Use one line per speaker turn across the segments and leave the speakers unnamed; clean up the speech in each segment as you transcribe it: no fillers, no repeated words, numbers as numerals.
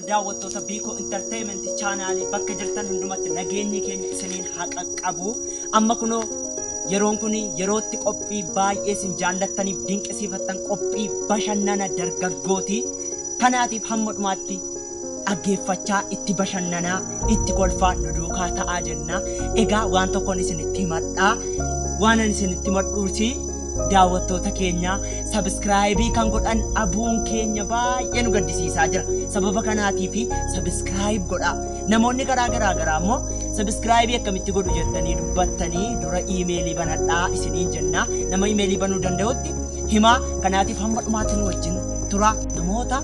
daawwattoota Biko Entertainment channel bakka jirtan hundumatti nageenyi keenya isiniin haa qaqqabu. Amma kunoo yeroon kun yerootti qophii baay'ee isin jaallattaniif dinqisiifattan qophii bashannana dargaggooti. Kanaatiif hamma dhumaatti dhaggeeffachaa itti bashannanaa itti kolfaa nu duukaa ta'aa jenna. Egaa waan tokkoon isinitti himadhaa. Waan ani isinitti himadhuuti daawwattoota keenya subscribe kan godhan abuun keenya baay'ee nu gaddisiisaa jira. Sababa kanaatiif subscribe godhaa. Namoonni garaa ammoo subscribe akkamitti godhu jettanii dubbattanii dura emailii banadhaa isiniin jenna. Nama emailii banuu danda'utti himaa. Kanaatiif hamma dhumaatti nu wajjin tura. Namoota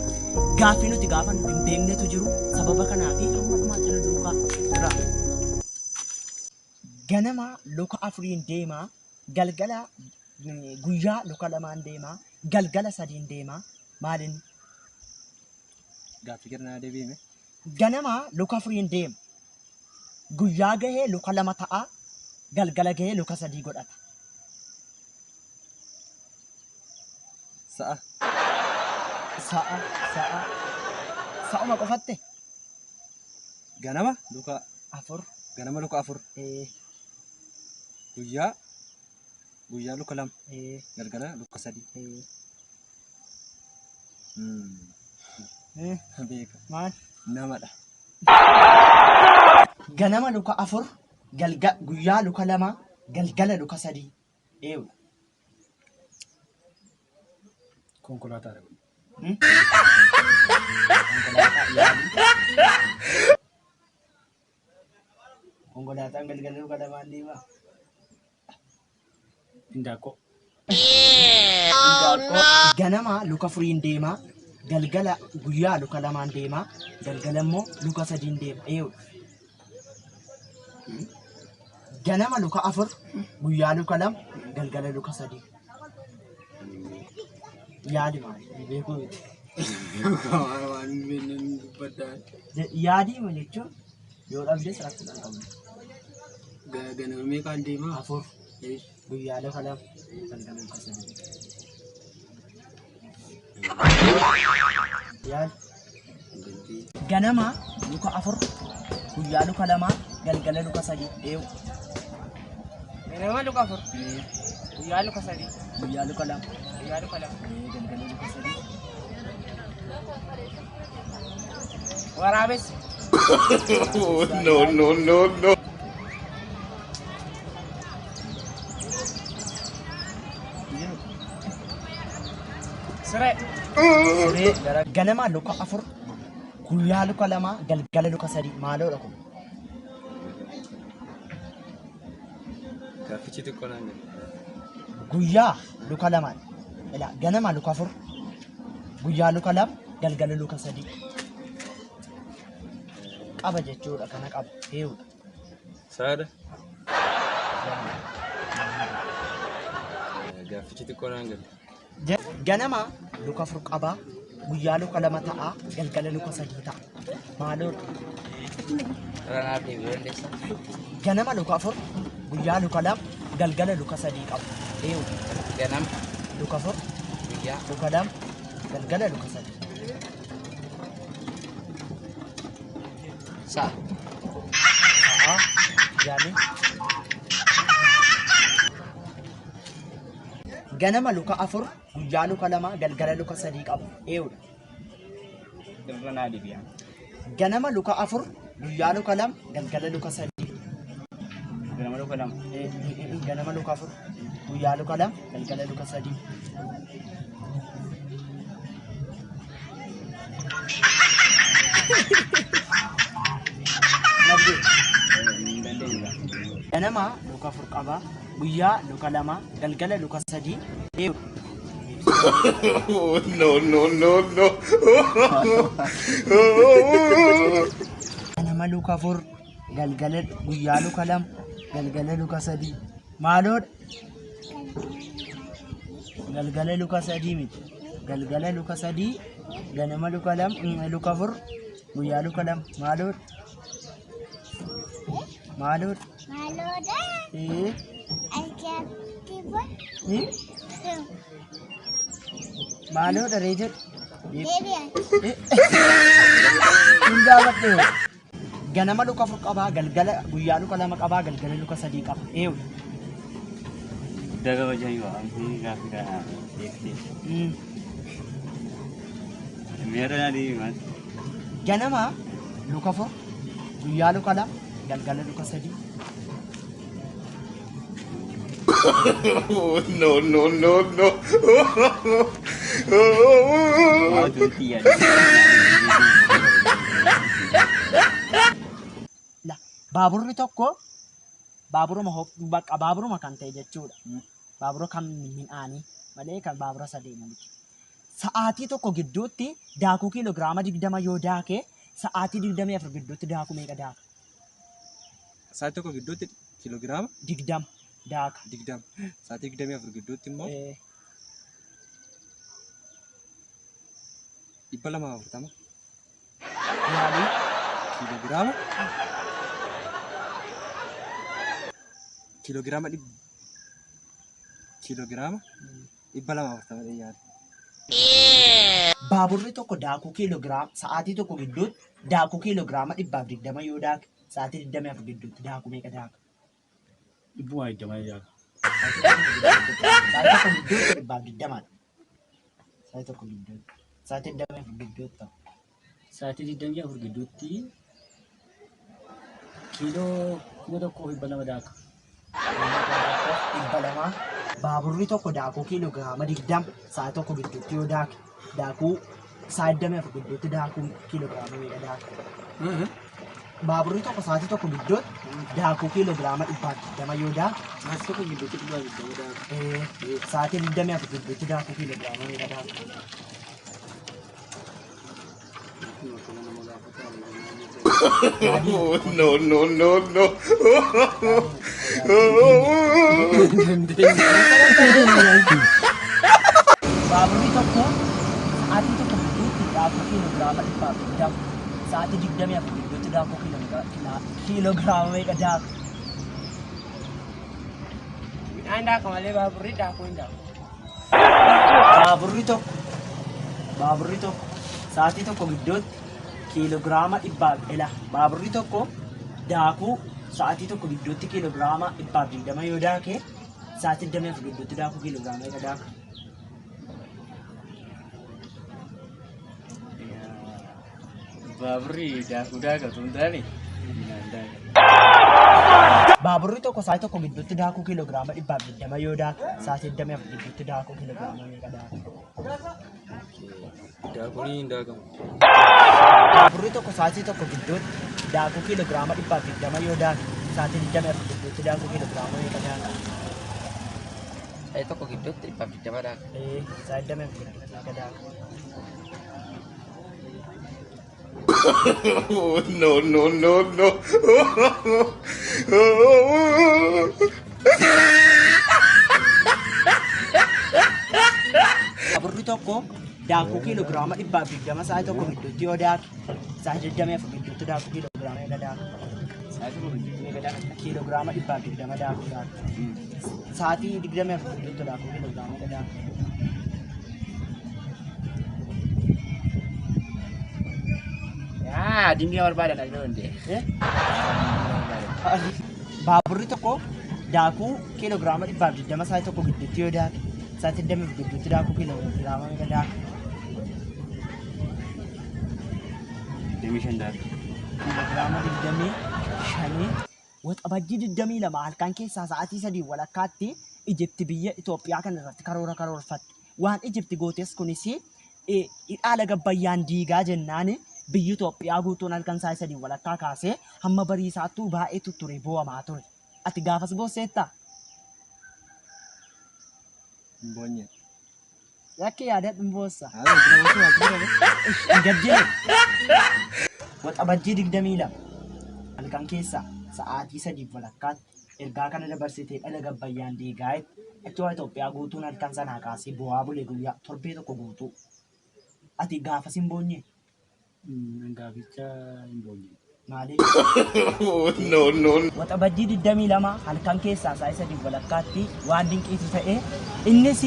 gaaffii nuti gaafannu hin beeknetu jiru. Sababa kanaatiif hamma dhumaatti nu duukaa tura. Ganama luka 4 deemaa, galgala guyyaa luka 2 deemaa, galgala 3 deemaa. Maalin
gaaffii girnaa deebiime?
Ganama luka 4 deema, guyyaa gahee luka 2 ta'a, galgala gahee luka 3 godhata. Sa'uma qofatte?
Ganama luka
4.
Ganama luka 4. Guyyaa luka 2. Galgala luka 3. Beeka.
Maal?
Namadha.
Ganama luka 4, guyyaa luka 2, galgala luka 3. Eewu.
Konkolaataa.
Konkolaataan galgala luka 2 deemaa.
Indaaqqoo.
Ganama luka 4 deemaa, galgala guyyaa luka 2 deemaa, galgala immoo luka 3 deema. Eewu. Ganama luka 4, guyyaa luka 2, galgala luka 3. Yaadi maali? Beekuu miti. Yaadii ma jechuun yoo dhabdes rakkoodhaan qabna.
Ganama meeqaan deemaa?
4. Guyyaa luka 2, galgala luka 3. Yaadi. Ganama luka 4, guyyaa luka 2, galgala luka 3. Eewu.
Ganama luka 4, guyyaa luka 3.
Guyyaa luka 2.
Guyyaa luka 2.
Galgala luka 3.
Waraabessi.
No.
Siree.
Ganama luka 4, guyyaa luka 2, galgala luka 3. Maaloodha kun?
Gaaffichi xiqqoo naan jedhu.
Guyyaa luka 2. Ganama luka 4, guyyaa luka 2, galgala luka 3. Qaba jechuudha, kana qaba. Eewudha.
Saada. Gaaffichi xiqqoo naan jedhu.
Ganama luka 4 qaba, guyyaa luka 2 ta'a, galgala luka 3 ta'a. Maaloodha?
Ranaaf deebi'uu dandeessa.
Ganama luka 4, guyyaa luka 2, galgala luka 3 qaba. Eewudha.
Ganama
Luka 4,
guyyaa
luka 2, galgala luka 3.
sa'a.
Yaani. Ganama luka 4, guyyaa luka 2, galgala luka 3 qaba. Eewudha.
Ranaaf deebi'a.
Ganama luka 4, guyyaa luka 2, galgala luka 3.
Ganama luka 2.
Ganama luka 4, guyyaa luka 2, galgala luka 3. Ganama luka 4 qaba, guyyaa luka 2, galgala luka 3.
No.
Ganama luka 4, guyyaa luka 2, galgala luka 3. Maaloodha? Galgala luka 3 miti. Galgala luka 3, ganama luka 2, luka 4, guyyaa luka 2. Maaloodha? Maaloodha ree jedhu. gaafadhe. Ganama luka 4 qabaa, galgala guyyaa luka 2 qabaa, galgala luka 3 qaba. Eewu.
Daga wajah yo, ampi gafira ekti. Mera nadi mas.
Ganama luka 4, guyyaa luka 2, galgala luka 3.
No, no, no, no.
Mau cuti ya.
Lah, baaburri tokko baaburuma kan ta'e jechuudha. Baabura kan midhaanii malee kan baabura sadii miti. Sa'aatii tokko gidduutti daakuu kiiloogiraama 20 yoo daake sa'aatii 24 gidduutti daakuu meeqa daaka?
Sa'aatii tokko gidduutti kiiloogiraama
20 daaka.
20. Sa'aatii 24 gidduutti immoo 240.
Yaalii
Kiloogiraama 240 yaada.
baaburri tokko daakuu kiiloogiraama sa'aatii tokko gidduutti daakuu kiiloogiraama 120 yoo daake sa'aatii 24 gidduutti daakuu meeqa daaka?
Ibu ay jamai ya.
Sa'aatii tokko gidduutti 120. Sa'aatii tokko gidduutti. Sa'aatii 24 gidduutti ta'u.
Sa'aatii 24 gidduutti kiiloo tokko 200 daaka.
200 baaburri tokko daakuu kiiloogiraama 20 sa'a tokko gidduutti yoo daake daakuu sa'a 24 gidduutti daakuu kiiloogiraama meeqa daaka? Baaburri tokko sa'aatii tokko gidduutti daakuu kiiloogiraama 120 yoo daake
Sa'aatii tokko gidduutti 200 daaka.
sa'aatii 24 gidduutti daakuu kiiloogiraama meeqa daaka?
No, no, no, no.
Baaburri tokko sa'aatii tokko gidduutti daakuu kiiloogiraama 120 sa'aatii 24 gidduutti daakuu kiiloogiraama meeqa daaka?
Midhaan daaka malee baaburri daakuu hin daaku.
Baaburri tokko sa'aatii tokko gidduutti kiiloogiraama 100 baaburri tokko daakuu sa'aatii tokko gidduutti kiiloogiraama 120 yoo daake sa'aatii 24 gidduutti daakuu kiiloogiraama meeqa daaka?
Babri daku daga tundani.
Baaburri tokko sa'aatii tokko gidduutti daakuu kiiloogiraama 120 yoo daake sa'aatii 24 gidduutti daakuu kiiloogiraama meeqa daaka?
Daakuni hin daakamu.
Baaburri tokko sa'aatii tokko gidduutti daakuu kiiloogiraama 120 yoo daake sa'aatii 24 gidduutti daakuu kiiloogiraama meeqa daaka?
Sa'aatii tokko gidduutti 120 daaka.
Sa'aatii 24 gidduutti meeqa daaka?
No, no, no, no.
Baaburri tokko daakuu kiiloogiraama 120 sa'aatii tokko gidduutti yoo daake sa'aatii 24 gidduutti daakuu kiiloogiraama meeqa daaka? Kiiloogiraama 120 daakuu daaka. Sa'aatii 24 gidduutti daakuu kiiloogiraama meeqa daaka?
Dinggee barbaadan as dhawante.
Baaburri tokko daakuu kiiloogiraama 120 sa'aatii tokko gidduutti yoo daake sa'aatii 24 gidduutti daakuu kiiloogiraama meeqa daaka?
Demishan daga.
Kiiloogiraama 25 waxabajjii 22 halkan keessaa sa'aatii 3 walakkaatti Ijipti biyya Itoophiyaa kan irratti karoorfatte. Waan Ijipti gootes kunis dhaala gabbayyaan diigaa jennaan biyyi Itoophiyaa guutuun halkan sa'aatii 3 walakkaa kaasee hamma bariisaattuu baay'ee ture boo'amaa ture. Ati gaafas boosseettaa?
Mbonye.
Yakki yaadadhu boossa.
Haa,
Gaddine. Waxabajjii 22 halkan keessaa sa'aatii 3 walakkaatti ergaa kana dabarsitee dhaala gabbayyaan diigaa achuma Itoophiyaa guutuun halkan sanaa kaasee bu'aa bulee guyyaa torbee tokko guutuu. Ati gaafas hin boonye?
Gaaficha hin boonye.
Maaliif?
No, no.
Waxabajjii 22 halkan keessaa sa'aatii 3 walakkaatti waan dinqiitu ta'e innis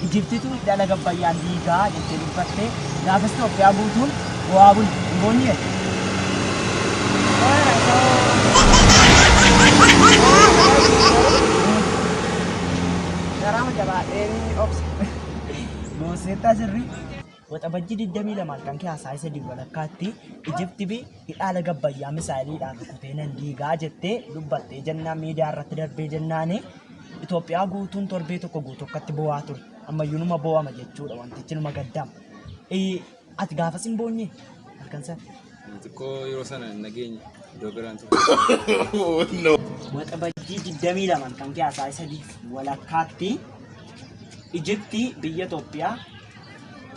Ijiptitu dhaala gabbayyaan diigaa jettee dubbattee gaafas Itoophiyaa guutuun bu'aa bulee hin boonye.
jabaadheen obsa.
Goosetaa sirrii. Waxabajjii 22 kan keessaa isa walakkaatti Ijipti bi hidhaala gabbayyaa misaayiliidhaan rukutee nan diigaa jettee dubbattee jennaan miidiyaa irratti darbee jennaani Itoophiyaa guutuun torbee tokko guutuu akkatti bo'aa ture. Ammayyuu numa bo'ama jechuudha wantichi numa gaddama. Ati gaafas hin boonye halkan sana.
Xiqqoo yeroo sana nageenya iddoo biraan ture.
No.
Waxabajjii 22 kan keessaa isa walakkaatti Ijipti biyya Itoophiyaa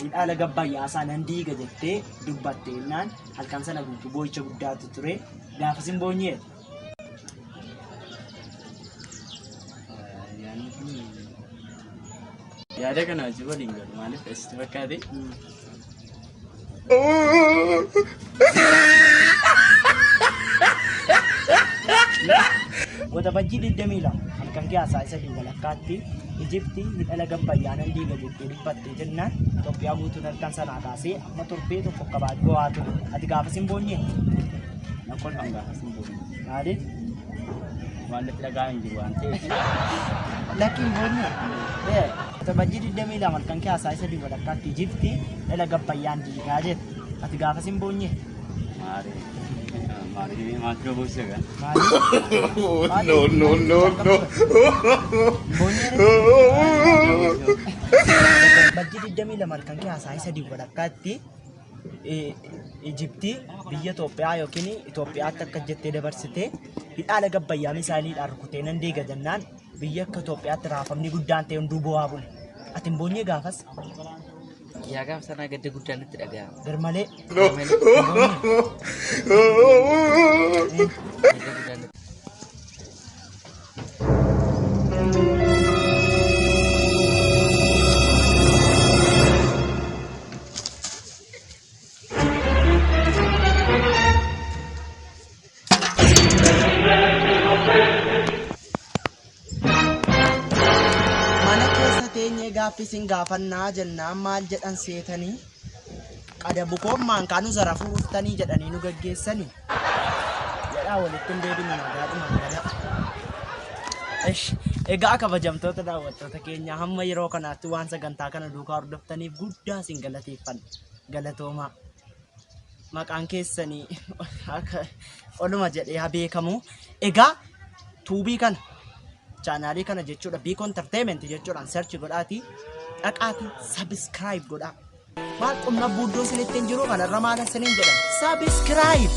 hidhaala gabbayyaa isaa nan diiga jettee dubbattee jennaan halkan sana guutuu boo'icha guddaatu ture. Gaafas hin boonyee.
Yaada kana wajjin waliin galu maaliif asitti fakkaate?
Waxabajjii 22 halkan keessaa isa walakkaatti Ijipti hidhaala gabbayyaa nan diiga jettee dubbattee jennaan Itoophiyaa guutuun halkan sanaa kaasee amma torbee tokko qabaat bo'aa ture. Ati gaafas hin boonyee?
Nakkoon kan gaafas hin boonye.
Maaliif?
Waan itti dhagaa hin jiru waan ta'eef.
Lakki hin boonyee? Waxabajjii 22 halkan keessaa isa walakkaatti Ijipti hidhaala gabbayyaan diigaa jette. Ati gaafas hin boonyee?
Maali maaltu boosee kan?
Maaliif?
No, no, no, no.
Waxabajjii 22 halkan keessaa isa walakkaatti Ijipti biyya Itoophiyaa yookiin Itoophiyaatti akka jettee dabarsitee hidhaala gabbayyaa misaayiliidhaan rukutee nan diiga jennaan biyya akka Itoophiyaatti raafamni guddaan ta'e hunduu bo'aa bule. Ati hin boonyee gaafas?
Yaa gaafa sanaa gadda guddaan itti dhaga'ama.
Garmalee.
Gadda guddaan itti.
Gaaffii sin gaafannaa jennaan maal jedhan seetanii qada bukoommaan kaanu zarafuu uftanii jedhanii nu gaggeessanii jedhaa walitti hin deebinu nagaadhuma gada. Egaa kabajamtoota daawwattoota keenya hamma yeroo kanaatti waan sagantaa kana duukaa hordoftaniif guddaa sin galateeffanna. Galatoomaa maqaan keessanii oluma jedhee haa beekamu. Egaa tuubii kana chaanaalii kana jechuudha Beacon Entertainment jechuudhaan search godhaati dhaqaati subscribe godhaa. Maal qonna buuddoo isinitti hin jiru kanarra maal isiniin jedhan subscribe.